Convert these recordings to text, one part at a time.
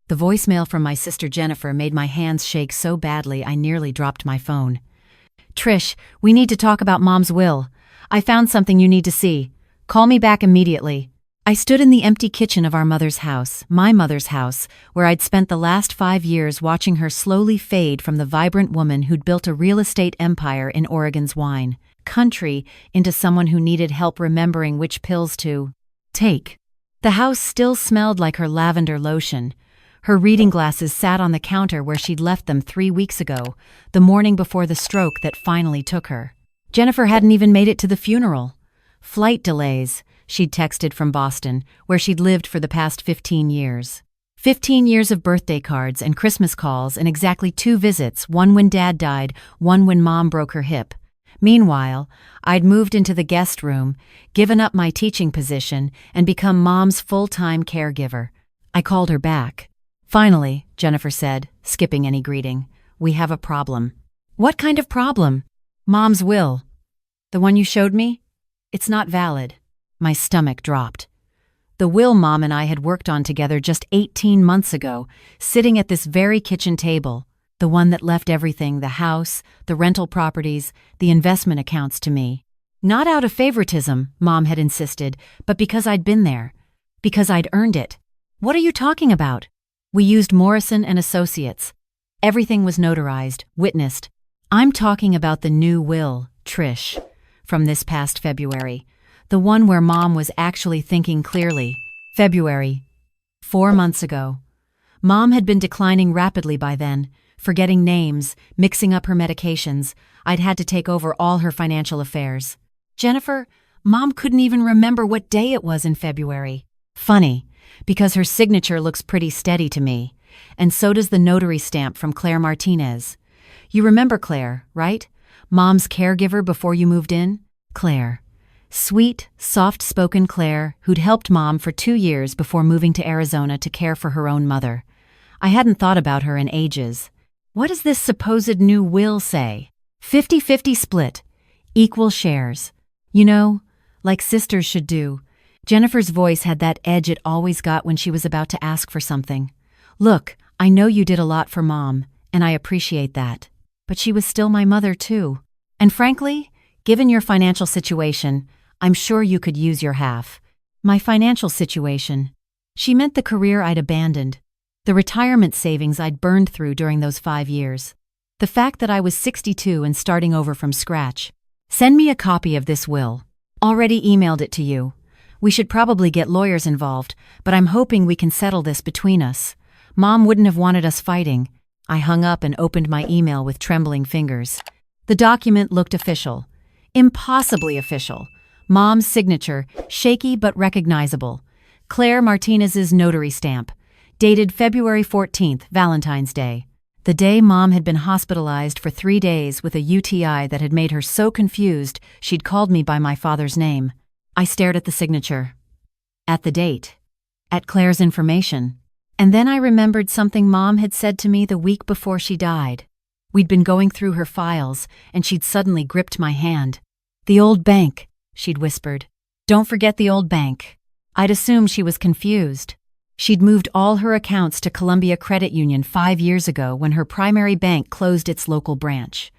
The voicemail from my sister Jennifer made my hands shake so badly I nearly dropped my phone. "Trish, we need to talk about Mom's will. I found something you need to see. Call me back immediately." I stood in the empty kitchen of our mother's house, my mother's house, where I'd spent the last 5 years watching her slowly fade from the vibrant woman who'd built a real estate empire in Oregon's wine country into someone who needed help remembering which pills to take. The house still smelled like her lavender lotion. Her reading glasses sat on the counter where she'd left them 3 weeks ago, the morning before the stroke that finally took her. Jennifer hadn't even made it to the funeral. "Flight delays," she'd texted from Boston, where she'd lived for the past 15 years. 15 years of birthday cards and Christmas calls and exactly 2 visits, one when Dad died, one when Mom broke her hip. Meanwhile, I'd moved into the guest room, given up my teaching position, and become Mom's full-time caregiver. I called her back. "Finally," Jennifer said, skipping any greeting, "we have a problem." "What kind of problem?" "Mom's will. The one you showed me? It's not valid." My stomach dropped. The will Mom and I had worked on together just 18 months ago, sitting at this very kitchen table, the one that left everything, the house, the rental properties, the investment accounts to me. Not out of favoritism, Mom had insisted, but because I'd been there. Because I'd earned it. "What are you talking about?" "We used Morrison and Associates. Everything was notarized, witnessed. I'm talking about the new will, Trish, from this past February. The one where Mom was actually thinking clearly. February. 4 months ago. Mom had been declining rapidly by then, forgetting names, mixing up her medications. I'd had to take over all her financial affairs. Jennifer, Mom couldn't even remember what day it was in February. Funny, because her signature looks pretty steady to me, and so does the notary stamp from Claire Martinez. You remember Claire, right? Mom's caregiver before you moved in? Claire. Sweet, soft-spoken Claire, who'd helped Mom for 2 years before moving to Arizona to care for her own mother. I hadn't thought about her in ages. What does this supposed new will say? 50-50 split. Equal shares. You know, like sisters should do. Jennifer's voice had that edge it always got when she was about to ask for something. "Look, I know you did a lot for Mom, and I appreciate that. But she was still my mother, too. And frankly, given your financial situation, I'm sure you could use your half." My financial situation. She meant the career I'd abandoned, the retirement savings I'd burned through during those 5 years. The fact that I was 62 and starting over from scratch. "Send me a copy of this will. Already emailed it to you. We should probably get lawyers involved, but I'm hoping we can settle this between us. Mom wouldn't have wanted us fighting." I hung up and opened my email with trembling fingers. The document looked official. Impossibly official. Mom's signature, shaky but recognizable. Claire Martinez's notary stamp. Dated February 14th, Valentine's Day. The day Mom had been hospitalized for 3 days with a UTI that had made her so confused she'd called me by my father's name. I stared at the signature. At the date. At Claire's information. And then I remembered something Mom had said to me the week before she died. We'd been going through her files, and she'd suddenly gripped my hand. "The old bank," she'd whispered. "Don't forget the old bank." I'd assumed she was confused. She'd moved all her accounts to Columbia Credit Union 5 years ago when her primary bank closed its local branch.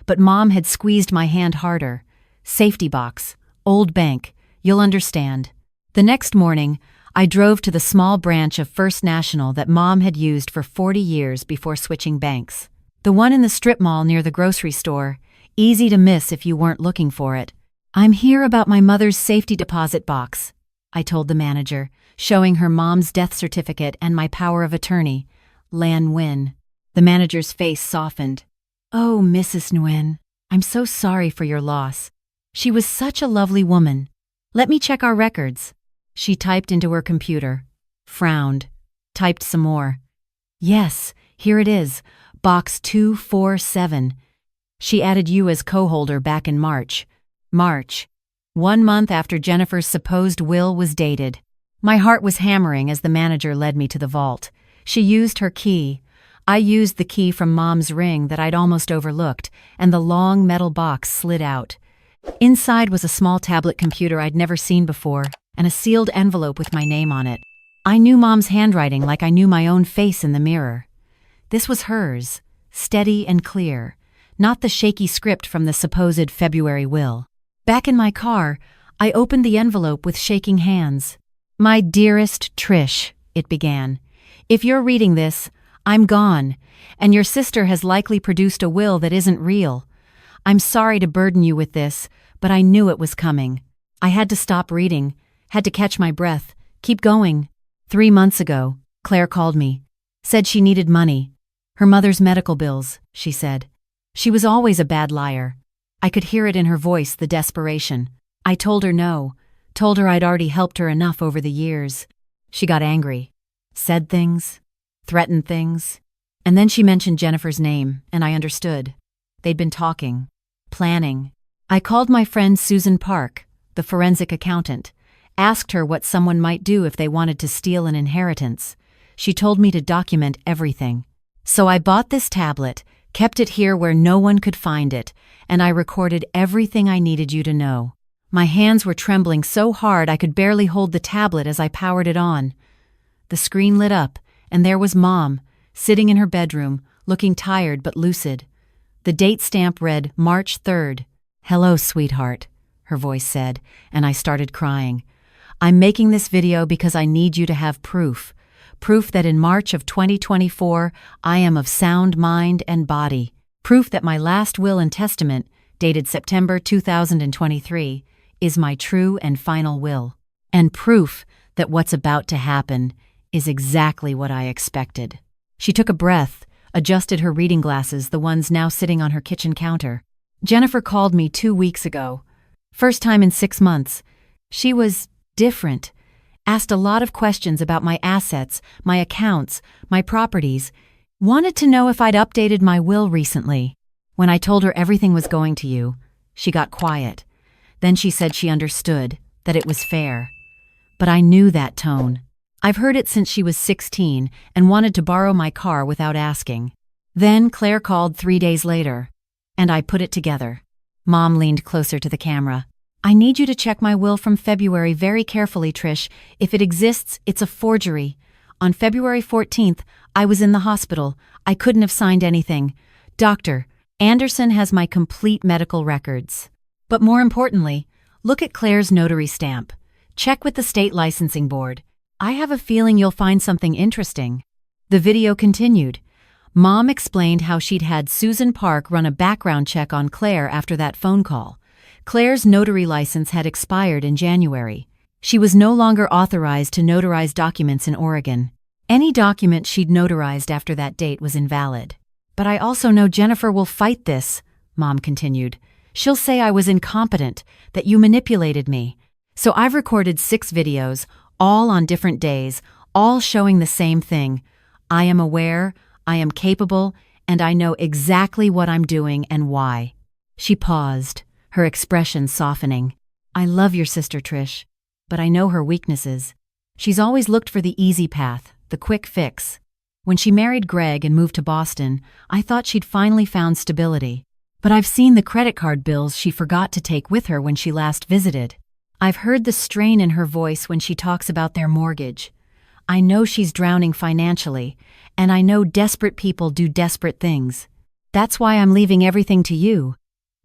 But Mom had squeezed my hand harder. "Safety box. Old bank. You'll understand." The next morning, I drove to the small branch of First National that Mom had used for 40 years before switching banks. The one in the strip mall near the grocery store, easy to miss if you weren't looking for it. "I'm here about my mother's safety deposit box," I told the manager, showing her Mom's death certificate and my power of attorney, Lan Nguyen. The manager's face softened. "Oh, Mrs. Nguyen, I'm so sorry for your loss. She was such a lovely woman. Let me check our records." She typed into her computer, frowned, typed some more. "Yes, here it is, box 247. She added you as co-holder back in March. 1 month after Jennifer's supposed will was dated. My heart was hammering as the manager led me to the vault. She used her key. I used the key from Mom's ring that I'd almost overlooked, and the long metal box slid out. Inside was a small tablet computer I'd never seen before, and a sealed envelope with my name on it. I knew Mom's handwriting like I knew my own face in the mirror. This was hers, steady and clear, not the shaky script from the supposed February will. Back in my car, I opened the envelope with shaking hands. "My dearest Trish," it began. "If you're reading this, I'm gone, and your sister has likely produced a will that isn't real. I'm sorry to burden you with this, but I knew it was coming. I had to stop reading, had to catch my breath, keep going. 3 months ago, Claire called me, said she needed money. Her mother's medical bills, she said. She was always a bad liar. I could hear it in her voice, the desperation. I told her no, told her I'd already helped her enough over the years. She got angry, said things, threatened things, and then she mentioned Jennifer's name, and I understood. They'd been talking, planning. I called my friend Susan Park, the forensic accountant, asked her what someone might do if they wanted to steal an inheritance. She told me to document everything. So I bought this tablet, kept it here where no one could find it, and I recorded everything I needed you to know. My hands were trembling so hard I could barely hold the tablet as I powered it on. The screen lit up, and there was Mom, sitting in her bedroom, looking tired but lucid. The date stamp read March 3rd. "Hello, sweetheart," her voice said, and I started crying. "I'm making this video because I need you to have proof. Proof that in March of 2024, I am of sound mind and body. Proof that my last will and testament, dated September 2023, is my true and final will. And proof that what's about to happen is exactly what I expected." She took a breath, adjusted her reading glasses, the ones now sitting on her kitchen counter. "Jennifer called me 2 weeks ago. First time in 6 months. She was different. Asked a lot of questions about my assets, my accounts, my properties. Wanted to know if I'd updated my will recently. When I told her everything was going to you, she got quiet. Then she said she understood, that it was fair. But I knew that tone. I've heard it since she was 16 and wanted to borrow my car without asking. Then Claire called 3 days later, and I put it together." Mom leaned closer to the camera. "I need you to check my will from February very carefully, Trish. If it exists, it's a forgery. On February 14th, I was in the hospital. I couldn't have signed anything. Dr. Anderson has my complete medical records. But more importantly, look at Claire's notary stamp. Check with the state licensing board. I have a feeling you'll find something interesting." The video continued. Mom explained how she'd had Susan Park run a background check on Claire after that phone call. Claire's notary license had expired in January. She was no longer authorized to notarize documents in Oregon. Any document she'd notarized after that date was invalid. "But I also know Jennifer will fight this," Mom continued. "She'll say I was incompetent, that you manipulated me. So I've recorded 6 videos, all on different days, all showing the same thing. I am aware, I am capable, and I know exactly what I'm doing and why." She paused, her expression softening. "I love your sister, Trish, but I know her weaknesses. She's always looked for the easy path, the quick fix. When she married Greg and moved to Boston, I thought she'd finally found stability. But I've seen the credit card bills she forgot to take with her when she last visited. I've heard the strain in her voice when she talks about their mortgage. I know she's drowning financially, and I know desperate people do desperate things. That's why I'm leaving everything to you.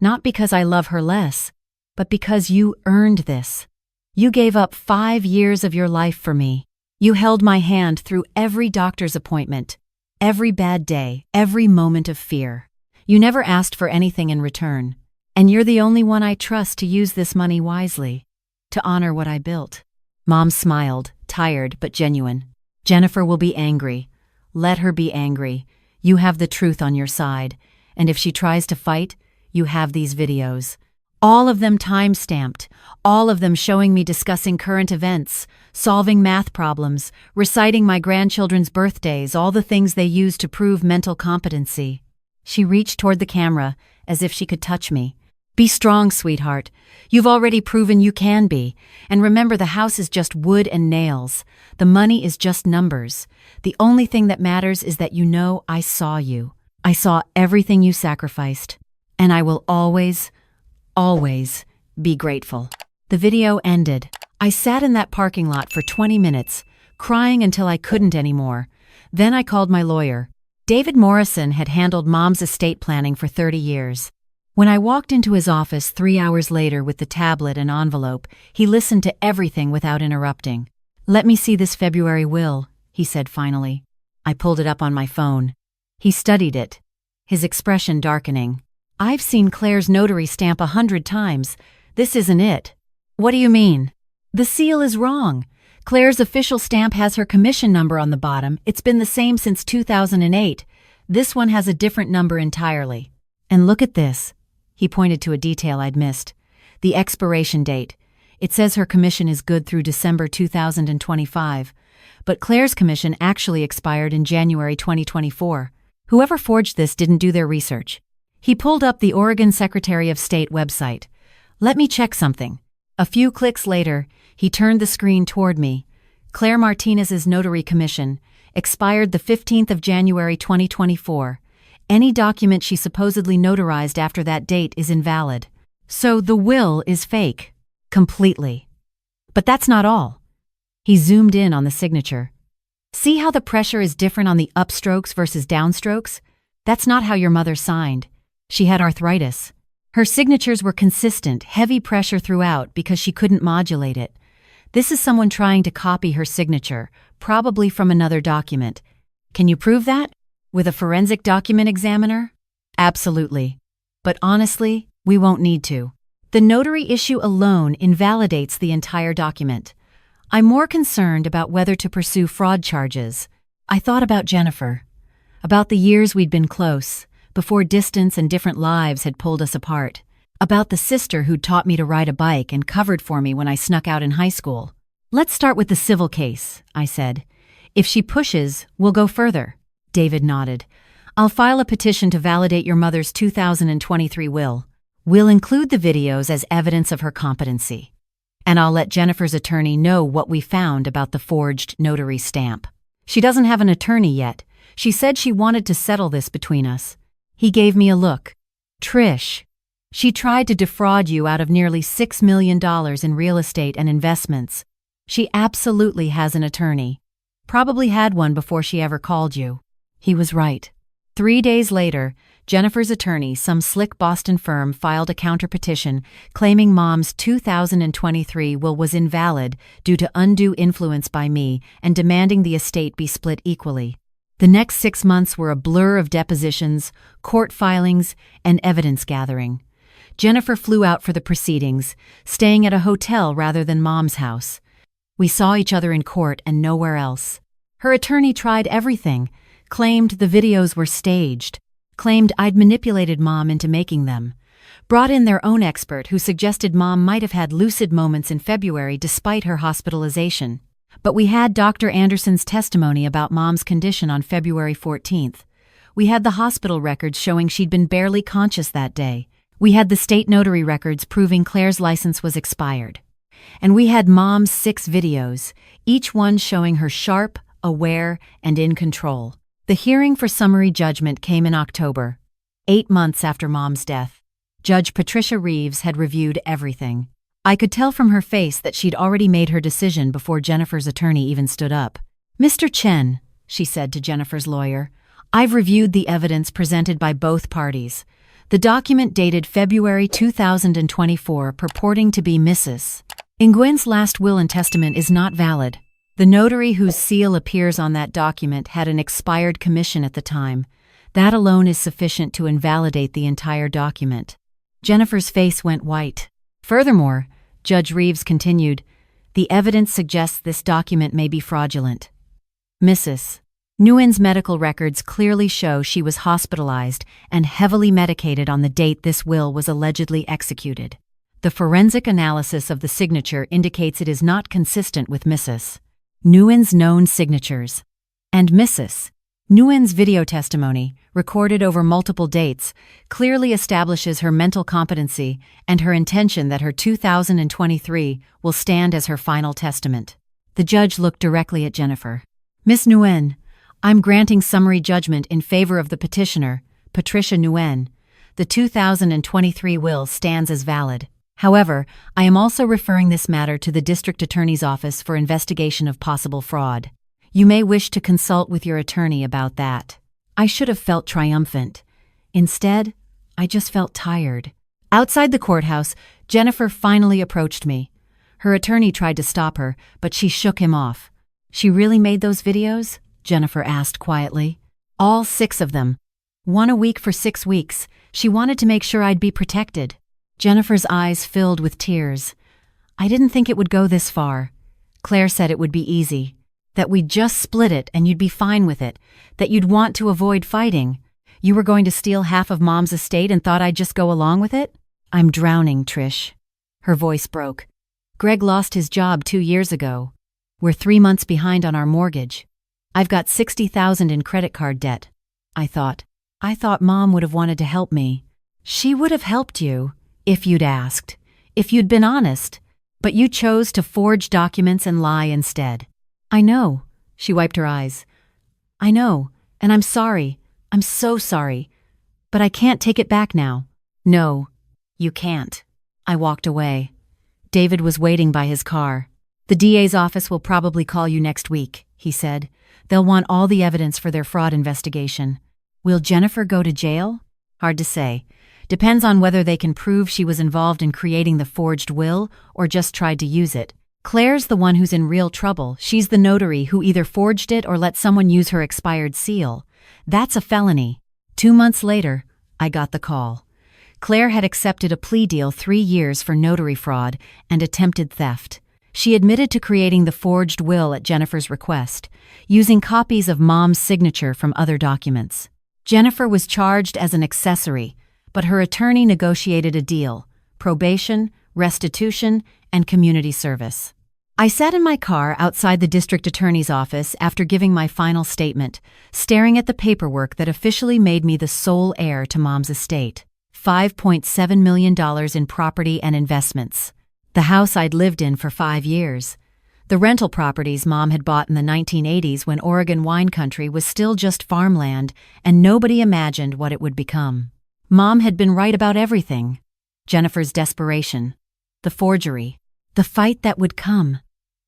Not because I love her less, but because you earned this. You gave up 5 years of your life for me. You held my hand through every doctor's appointment, every bad day, every moment of fear. You never asked for anything in return, and you're the only one I trust to use this money wisely, to honor what I built." Mom smiled, tired but genuine. "Jennifer will be angry. Let her be angry. You have the truth on your side, and if she tries to fight, you have these videos. All of them time-stamped, all of them showing me discussing current events, solving math problems, reciting my grandchildren's birthdays, all the things they use to prove mental competency." She reached toward the camera, as if she could touch me. "Be strong, sweetheart. You've already proven you can be. And remember, the house is just wood and nails. The money is just numbers. The only thing that matters is that you know I saw you. I saw everything you sacrificed. And I will always, always be grateful." The video ended. I sat in that parking lot for 20 minutes, crying until I couldn't anymore. Then I called my lawyer. David Morrison had handled Mom's estate planning for 30 years. When I walked into his office 3 hours later with the tablet and envelope, he listened to everything without interrupting. "Let me see this February will," he said finally. I pulled it up on my phone. He studied it, his expression darkening. "I've seen Claire's notary stamp 100 times. This isn't it." "What do you mean?" "The seal is wrong. Claire's official stamp has her commission number on the bottom. It's been the same since 2008. This one has a different number entirely. And look at this." He pointed to a detail I'd missed. The expiration date. It says her commission is good through December 2025. But Claire's commission actually expired in January 2024. Whoever forged this didn't do their research. He pulled up the Oregon Secretary of State website. "Let me check something." A few clicks later, he turned the screen toward me. "Claire Martinez's notary commission expired the 15th of January 2024. Any document she supposedly notarized after that date is invalid. So the will is fake. Completely." But that's not all. He zoomed in on the signature. "See how the pressure is different on the upstrokes versus downstrokes? That's not how your mother signed. She had arthritis. Her signatures were consistent, heavy pressure throughout because she couldn't modulate it. This is someone trying to copy her signature, probably from another document. Can you prove that? With a forensic document examiner? Absolutely. But honestly, we won't need to. The notary issue alone invalidates the entire document. I'm more concerned about whether to pursue fraud charges. I thought about Jennifer, about the years we'd been close, before distance and different lives had pulled us apart, about the sister who'd taught me to ride a bike and covered for me when I snuck out in high school. "Let's start with the civil case," I said. "If she pushes, we'll go further." David nodded. "I'll file a petition to validate your mother's 2023 will. We'll include the videos as evidence of her competency. And I'll let Jennifer's attorney know what we found about the forged notary stamp. She doesn't have an attorney yet. She said she wanted to settle this between us." He gave me a look. "Trish, she tried to defraud you out of nearly $6 million in real estate and investments. She absolutely has an attorney. Probably had one before she ever called you." He was right. 3 days later, Jennifer's attorney, some slick Boston firm, filed a counterpetition claiming Mom's 2023 will was invalid due to undue influence by me and demanding the estate be split equally. The next 6 months were a blur of depositions, court filings, and evidence gathering. Jennifer flew out for the proceedings, staying at a hotel rather than Mom's house. We saw each other in court and nowhere else. Her attorney tried everything, claimed the videos were staged, claimed I'd manipulated Mom into making them, brought in their own expert who suggested Mom might have had lucid moments in February despite her hospitalization. But we had Dr. Anderson's testimony about Mom's condition on February 14th. We had the hospital records showing she'd been barely conscious that day. We had the state notary records proving Claire's license was expired. And we had Mom's 6 videos, each one showing her sharp, aware, and in control. The hearing for summary judgment came in October, 8 months after Mom's death. Judge Patricia Reeves had reviewed everything. I could tell from her face that she'd already made her decision before Jennifer's attorney even stood up. "Mr. Chen," she said to Jennifer's lawyer, "I've reviewed the evidence presented by both parties. The document dated February 2024 purporting to be Mrs. Nguyen's last will and testament is not valid. The notary whose seal appears on that document had an expired commission at the time. That alone is sufficient to invalidate the entire document." Jennifer's face went white. "Furthermore," Judge Reeves continued, "the evidence suggests this document may be fraudulent. Mrs. Nguyen's medical records clearly show she was hospitalized and heavily medicated on the date this will was allegedly executed. The forensic analysis of the signature indicates it is not consistent with Mrs. Nguyen's known signatures. And Mrs. Nguyen's video testimony, recorded over multiple dates, clearly establishes her mental competency and her intention that her 2023 will stand as her final testament." The judge looked directly at Jennifer. "Miss Nguyen, I'm granting summary judgment in favor of the petitioner, Patricia Nguyen. The 2023 will stands as valid." However, I am also referring this matter to the District Attorney's Office for investigation of possible fraud. You may wish to consult with your attorney about that." I should have felt triumphant. Instead, I just felt tired. Outside the courthouse, Jennifer finally approached me. Her attorney tried to stop her, but she shook him off. "She really made those videos?" Jennifer asked quietly. "All 6 of them. One a week for 6 weeks. She wanted to make sure I'd be protected." Jennifer's eyes filled with tears. "I didn't think it would go this far. Claire said it would be easy. That we'd just split it and you'd be fine with it. That you'd want to avoid fighting. You were going to steal half of Mom's estate and thought I'd just go along with it?" "I'm drowning, Trish." Her voice broke. "Greg lost his job 2 years ago. We're 3 months behind on our mortgage. I've got $60,000 in credit card debt." I thought Mom would have wanted to help me. "She would have helped you, if you'd asked, if you'd been honest. But you chose to forge documents and lie instead." "I know." She wiped her eyes. "I know, and I'm sorry. I'm so sorry. But I can't take it back now." "No, you can't." I walked away. David was waiting by his car. "The DA's office will probably call you next week," he said. "They'll want all the evidence for their fraud investigation." "Will Jennifer go to jail?" "Hard to say. Depends on whether they can prove she was involved in creating the forged will or just tried to use it. Claire's the one who's in real trouble. She's the notary who either forged it or let someone use her expired seal. That's a felony." 2 months later, I got the call. Claire had accepted a plea deal 3 years for notary fraud and attempted theft. She admitted to creating the forged will at Jennifer's request, using copies of Mom's signature from other documents. Jennifer was charged as an accessory, but her attorney negotiated a deal: probation, restitution, and community service. I sat in my car outside the district attorney's office after giving my final statement, staring at the paperwork that officially made me the sole heir to Mom's estate. $5.7 million in property and investments. The house I'd lived in for 5 years. The rental properties Mom had bought in the 1980s when Oregon wine country was still just farmland and nobody imagined what it would become. Mom had been right about everything. Jennifer's desperation, the forgery, the fight that would come.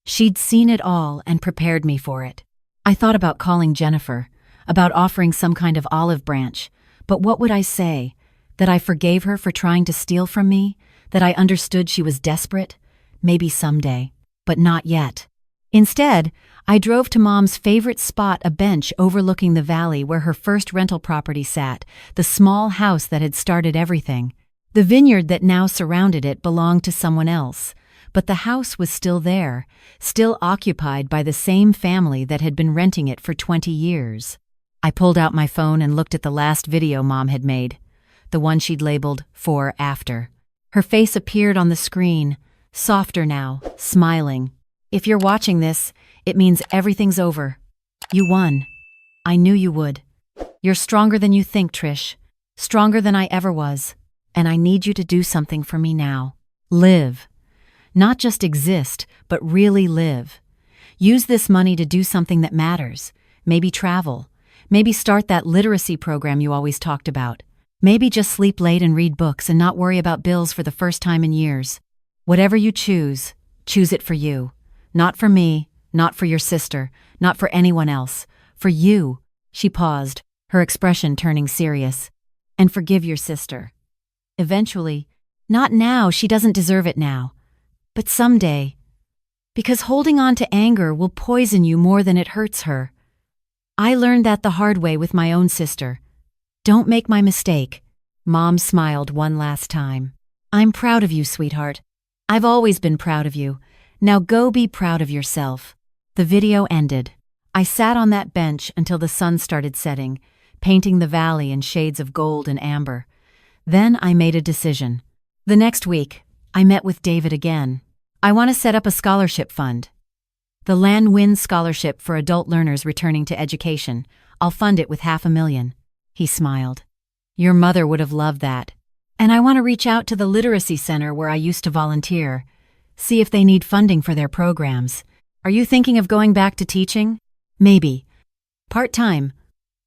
She'd seen it all and prepared me for it. I thought about calling Jennifer, about offering some kind of olive branch, but what would I say? That I forgave her for trying to steal from me? That I understood she was desperate? Maybe someday, but not yet. Instead, I drove to Mom's favorite spot, a bench overlooking the valley where her first rental property sat, the small house that had started everything. The vineyard that now surrounded it belonged to someone else, but the house was still there, still occupied by the same family that had been renting it for 20 years. I pulled out my phone and looked at the last video Mom had made, the one she'd labeled "For After." Her face appeared on the screen, softer now, smiling. "If you're watching this, it means everything's over. You won. I knew you would. You're stronger than you think, Trish. Stronger than I ever was. And I need you to do something for me now. Live. Not just exist, but really live. Use this money to do something that matters. Maybe travel. Maybe start that literacy program you always talked about. Maybe just sleep late and read books and not worry about bills for the first time in years. Whatever you choose it for you. Not for me, not for your sister, not for anyone else. For you." She paused, her expression turning serious. "And forgive your sister. Eventually. Not now, she doesn't deserve it now. But someday. Because holding on to anger will poison you more than it hurts her. I learned that the hard way with my own sister. Don't make my mistake." Mom smiled one last time. "I'm proud of you, sweetheart. I've always been proud of you. Now go be proud of yourself." The video ended. I sat on that bench until the sun started setting, painting the valley in shades of gold and amber. Then I made a decision. The next week, I met with David again. "I want to set up a scholarship fund. The Lan Win Scholarship for adult learners returning to education. I'll fund it with $500,000. He smiled. "Your mother would have loved that. And I want to reach out to the literacy center where I used to volunteer. See if they need funding for their programs. Are you thinking of going back to teaching?" "Maybe. Part-time.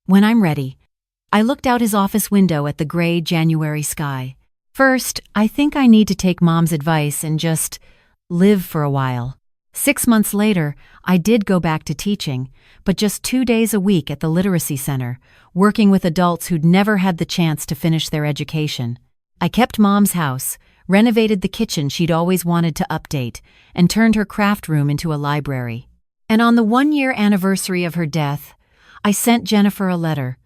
When I'm ready." I looked out his office window at the gray January sky. First, I think I need to take Mom's advice and just live for a while. 6 months later, I did go back to teaching, but just 2 days a week at the literacy center, working with adults who'd never had the chance to finish their education. I kept Mom's house, renovated the kitchen she'd always wanted to update, and turned her craft room into a library. And on the 1-year anniversary of her death, I sent Jennifer a letter,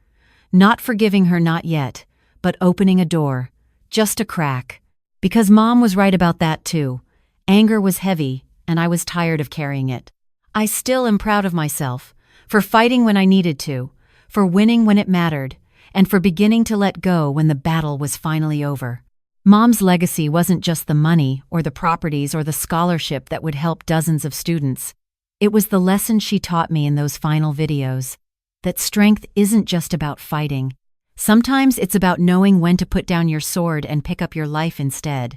not forgiving her not yet, but opening a door, just a crack. Because Mom was right about that too. Anger was heavy, and I was tired of carrying it. I still am proud of myself, for fighting when I needed to, for winning when it mattered, and for beginning to let go when the battle was finally over. Mom's legacy wasn't just the money or the properties or the scholarship that would help dozens of students. It was the lesson she taught me in those final videos, that strength isn't just about fighting. Sometimes it's about knowing when to put down your sword and pick up your life instead.